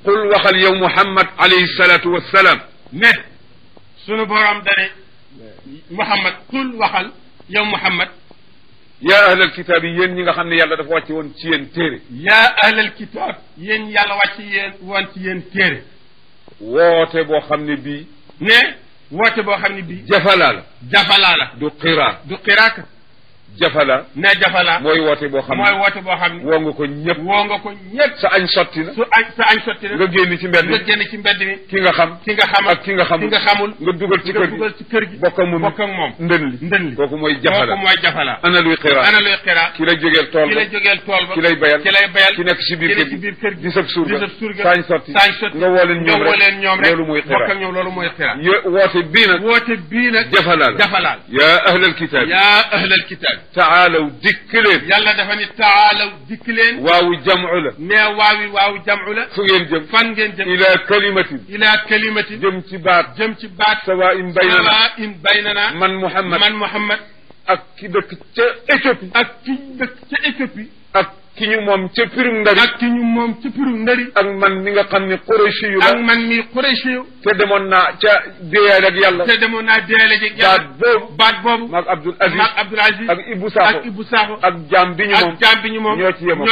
qul waxal yow Muhammad alayhi salaatu wa salaam. ne sunu borom dane Muhammad qul waxal yow Muhammad. yaa ahlal kitaab yi yéen ñi nga xam ne yàlla dafa wàcce woon ci yéen téere. yaa ahlal kitaab yéen yàlla wàcc woon ci yéen téere. woote boo xam ne bii. ne woote boo xam ne bii. jafalaa la. jafalaa la. du qiraa. du qiraaka. jafala. ne jafala. mooy woote boo xam ne mooy woote boo xam ne. woo nga ko ñëpp. woo nga ko ñëpp. sa añ sotti na. sa añ sotti na. nga génn ci mbedd mi. nga génn ci mbedd mi. ki nga xam. ki nga xam ak ki nga xamul. ki nga xamul. nga dugal ci kër gi. nga dugal ci kër gi. bokk ak moom bokk ak moom. ndën li. ndën li. kooku mooy jafala. kooku mooy jafala. ana luy qiraa. ana luy qiraa. ki lay jógeel tool ba. ki lay jógeel tool ba. ki lay bayal. ki lay bayal. ki nekk ci biir kër gi. di sab surga. di sab surga. saañ sotti. saañ sotti. nga woo leen ñoom rek. nga woo leen ñoom rek. loolu mooy qiraa. bokk ak ñoom loolu mooy qiraa. woote bii nag. woote bii nag. jafala la. jafala la. yaa ahlal kitaab. yaa ahlal kitaab. taalaw dikk leen. yàlla dafa ni taalaw dikk leen. waawu jamu la. nee waawu jamu la. fu ngeen jëm. fan ngeen jëm. ila kalimatin. ila kalimatin. jëm ci baat. jëm ci baat. sawaa'in baynana. sawaa'in baynana. man Muhammad. ak ki dëkk ca Éthiopie. ak ki dëkk ca Éthiopie. ak ki ñu moom ca pirum ndari. ak ki ñu moom ca pirum ndari. ak man mi nga xam ne Qurayshi yu la. ak man mi Qurayshi yu. te demoon naa ca déyaale ak yàlla. te demoon naa déyaale ak yàlla. baat boobu. maag Abdul Aziz. ak Ibou Sakho. ak jaam bi ñu moom. ak jaam bi ñu moom. ñoo ci yemoo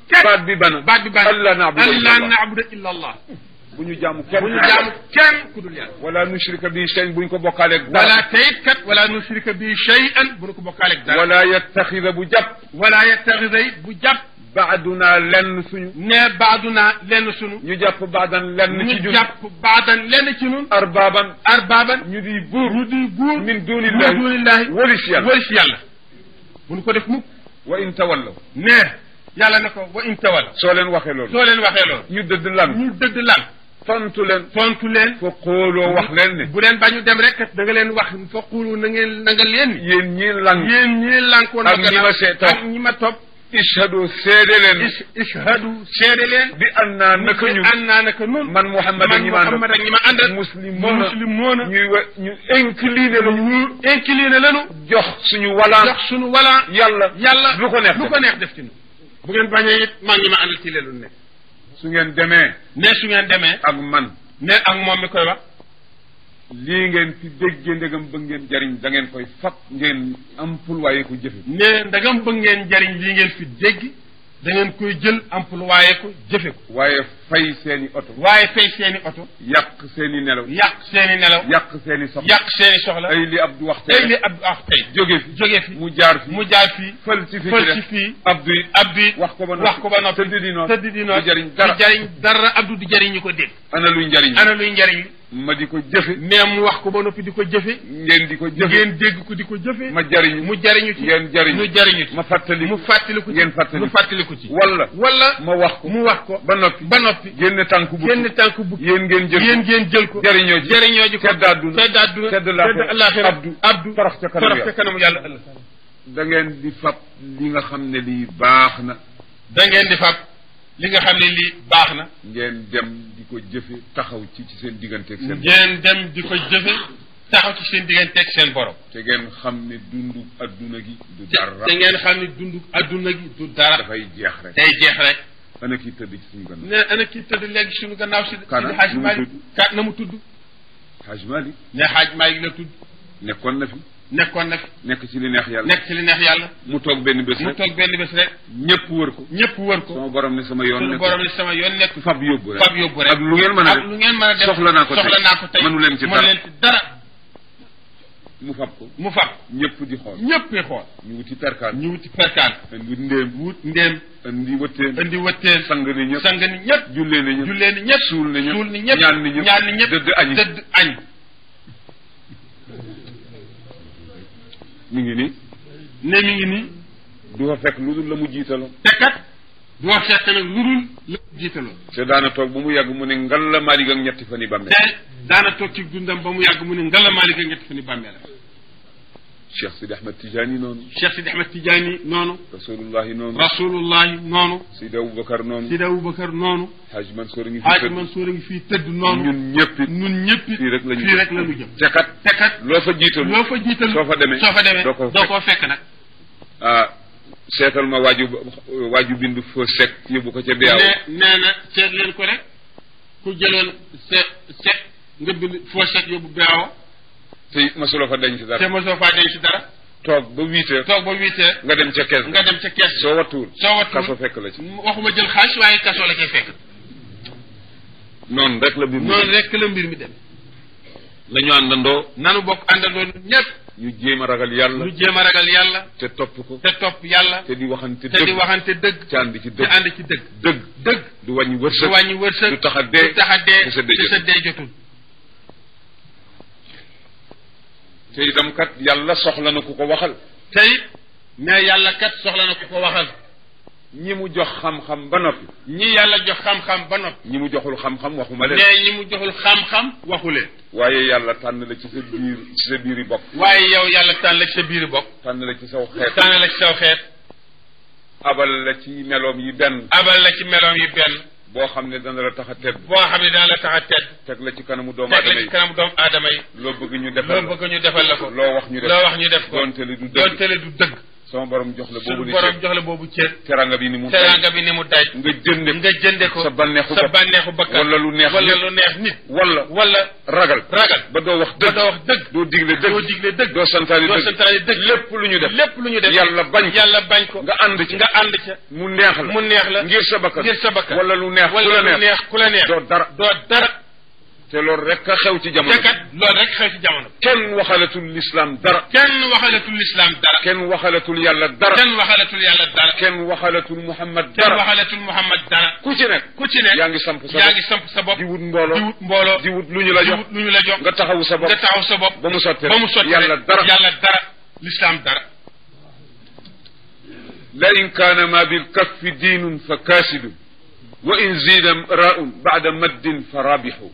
képp. baat bi bana. Allah na'budu illa Allah. bu ñu jaamu kenn. bu ñu jaamu kenn ku dul yàlla. wala nushrika bi shay'an bu ñu ko bokkaaleeg dara. wala tayit kat wala nushrika bi shay'an bu ñu ko bokkaaleeg dara. wala yattaxida bu jàpp. wala yattaxida bu jàpp. baaduna lenn suñu. ne baaduna lenn suñu. ñu jàpp baadan lenn ci ñun. ñu jàpp baadan lenn ci ñun. arbaaban. ñu di buur. min dunillahi. walis yàlla. bu ñu ko def mukk. wa in tawallaw. ne yàlla na ko wa in tawallaw. soo leen waxee loolu. ñu dëdd lan. tontu leen. fa xooloo wax leen ne. bu leen bañu dem rek da nga leen wax fa xoolu na nga leen. yéen ñii lànkoon. ak ñi ma topp. ishhadu seede leen. bi annaa naka ñun. man Muhammad ak ñi ma àndal. muslimoona. ñu incliné lañu. jox suñu walaan. yàlla lu ko neex def ci ñun. bu ngeen bañee it maa ngi ma àndal ci leelu ne. su ngeen demee. ak man. ne ak moom mi koy wax. lii ngeen fi déggee ndegam bëgg ngeen jariñ da ngeen koy fab ngeen employé ko jëfe. ne ndegam bëgg ngeen jariñ lii ngeen fi dégg da ngeen koy jël employé ko jëfe ko. waaye fay seeni oto. yàq seeni nelaw. yàq seeni soxla. ay li Abdou wax tey. jóge fi. mu jaar fi. fël ci fii. Abdou wax ko ba noppi. tëdd di noonu. du jariñ dara. Abdou du jariñ ñu ko dégg. ana luy njariñ. ma di ko jëfe. mais mu wax ko ba noppi di ko jëfe. ngeen di ko jëfe. ngeen dégg ko di ko jëfe. ma jariñu. mu jariñu ci. ngeen jariñu. ñu jariñu ci. ma fàttaliku. mu fàttaliku ci. ngeen fàttaliku. mu fàttaliku ci. wala. ma wax ko. ba noppi. génn tànku bukki. yéen ngeen jël ko. jariñoo ji ko. tedd àdduna. tedd laaxira. Abdou. torox ca kanamu yàlla. da ngeen di fab li nga xam ne lii baax na. ngeen dem di ko jëfe taxaw ci seen digganteeg seen borom. te ngeen xam ne dundu adduna gi du dara. dafay jeex rek. day jeex rek. ana kii tëdd ci suñu gannaaw. ne ana kii tëdd léegi suñu gannaaw si. Haj Malik na mu tudd. Haj Malik. ne Haj Malik la tudd. nekkoon na fi. nekk ci li neex yàlla. mu toog benn bés rek. ñëpp wër ko. sama borom ne sama yoon nekk. fab yóbbu rek. ak lu ngeen mën a def. soxla naa ko tey mënu leen ci dara. mu fab ko. ñëpp di xool. ñu wuti perkaan. indi ndéem. indi wëtteen. sang ni ñëpp. jullee ni ñëpp. suul ni ñëpp. ñaan ni ñëpp. dëdd añ. mi ngi nii. du fa fekk lu dul la mu jiitaloon. du fa fekk nag lu dul la mu jiitaloon. te daana toog ba mu yàgg mu ne ngalla Maalik ak ñetti fan yi bàmmeel. daana toog ci dundam ba mu yàgg mu ne ngalla Maalik ak ñetti fan yi bàmmeel. Cheikh Sidi Ahmed Tidiane noonu. Rasulullahi noonu. Sidi Aboubacar noonu. Haj Mansour a ngi fii tëdd noonu. ñun ñëpp fii rek la ñu jëm. te kat loo fa jiital. soo fa demee doo ko fekk nag. seetal ma waaju bindu fa sec yóbbu ko ca beew. nee na seet leen ko rek. ku jëloon set nga bind foo set yóbbu beewa te mosuloo fa denc dara toog ba 8 heures nga dem ca kees soo wattuwul kaso fekk la ci waxuma jël xaalis waaye kaso la cay fekk noonu rek la mbir mi dem nañu àndandoo nanu bokk àndandoo ñëpp ñu jéem a ragal yàlla te topp ko yàlla te di waxante dëgg te ànd ci dëgg du wàññi wërsëg du tax a dee te sa dee jotul te itam kat yàlla soxla na ku ko waxal te it mais yàlla kat soxla na ku ko waxal ñi mu jox xam-xam ba noppi ñi yàlla jox xam-xam ba noppi ñi mu joxul xam-xam waxuma leen mais ñi mu joxul xam-xam waxu leen waaye yàlla tànn la ci sa biiri bokk waaye yow yàlla tànn la ci sa biiri bokk tànn la ci saw xeet abal la ci meloom yi benn boo xam ne dana la tax a tedd teg la ci kanamu doomu aadama yi loo bëgg ñu defal la ko loo wax ñu def ko doonte le du dëgg sama borom jox la boobu cër teranga bi ni mu daj nga jënde ko sa bànneexu bakkan wala lu neex nit wala ragal ba doo wax dëgg doo digle dëgg doo santaane dëgg lépp lu ñu def yàlla bañ ko nga ànd ca mu neex la ngir sa bakkan wala lu neex ku la neex doo dara te loolu rek a xew ci jamono kenn waxalatul lislaam dara kenn waxalatul yàlla dara kenn waxalatul Muhammad dara ku ci nekk yaa ngi samp sa bopp di wut mbooloo di wut lu ñu la jox nga taxawu sa bopp ba mu sotti yàlla dara lislaam dara la in kaana ma bil kaffi diinun fa kaasidun wa in ziida raa'un ba'da maddin fa raabixu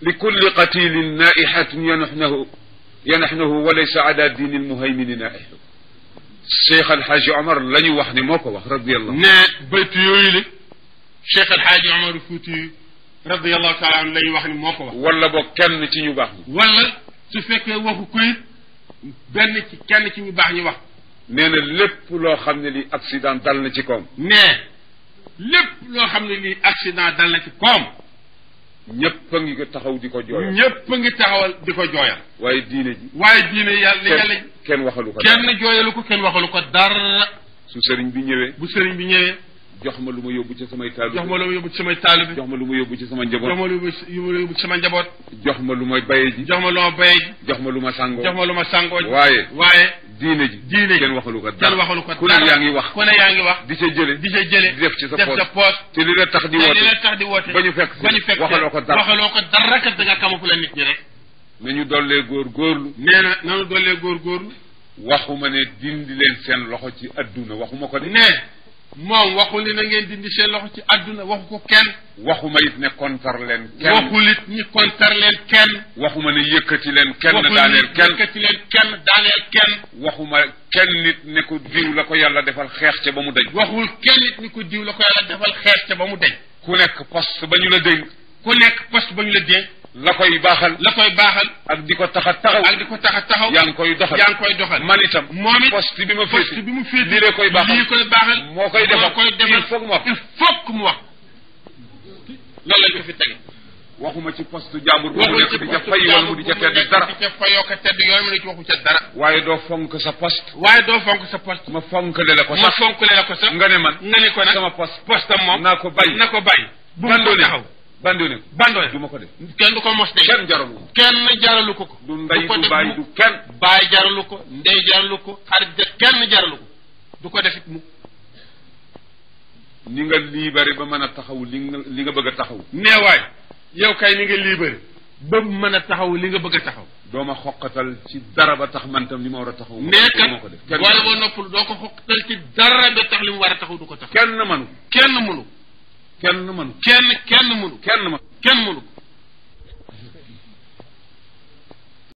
لكل قتيل نائحة ينحنه وليس على دين المهيمن نائح الشيخ الحاج عمر لن يوحني موكو رضي الله بيت يويلي الشيخ الحاج عمر فوتي رضي الله تعالى عنه لن يوحني موكو ولا بو كن تي ñu bax wala su fekkee waxu koy benn ci kenn ci ñu baax ñi wax nee na lépp loo xam ne li accident dal na ci koom lépp loo xam ne li accident dal na ci koom ñëpp a ngi taxaw di ko jooyal waaye diine yàlla kenn waxalu ko kenn waxalu ko dara su sëriñ bi ñëwee jox ma lu ma yóbbu ci samay taalibe jox ma lu ma yóbbu ci samay njaboot jox ma lu may baye ji jox ma lu ma sàngoo waaye diine ji kenn waxalu ko dara ku ne yaa ngi wax di ca jële di def ci sa poos te li la tax di woote ba ñu fekk waxaloo ko dara kat da nga camoufler nit ñi rek nañu dollee góorgóorlu nanu dollee góorgóorlu waxuma ne dindi leen seen loxo ci adduna waxuma ko de moom waxul ni na ngeen dindi seen loxo ci adduna waxu ko kenn waxuma it ne kontar leen kenn waxul it ñi kontar leen kenn waxuma ne yëkkati leen kenn daaneel kenn waxuma kenn nit ne ko diw la ko yàlla defal xeex ca ba mu dañ waxul kenn nit ni ko diw la ko yàlla defal xeex ca ba mu dañ ku nekk poste ba ñu la dénk la koy baaxal ak di ko tax a taxaw yaa ngi koy doxal man itam moom it poste bi mu féete lii la koy baaxal moo koy defal il faut mu wax loolu lañ ko fi tege waxuma ci poste jàmbur bu nekk di ca fay wala mu di ca tedd dara di ca fayoo ko tedd yooyu mu ne ci waxu ca dara waaye doo fonk sa poste ma fonkale la ko sax nga ne ko nag sama poste moom naa ko bàyyi bandone du ma ko def kenn du ko mos de kenn jaralu ko du ndey du baay du kenn baay jaralu ko ndey jaralu ko xarit kenn jaralu ko du ko defit mu ni nga libéré ba mën a taxaw li nga bëgg a taxaw neewaay yow kay ni nga libéré ba mën a taxaw li nga bëgg a taxaw doo ma xoqatal ci dara ba tax man tam li ma war a taxaw moo ko def wala boo noppul doo ko xoqatal ci dara ba tax li mu war a taxaw du ko taxaw kenn mënu kenn mënu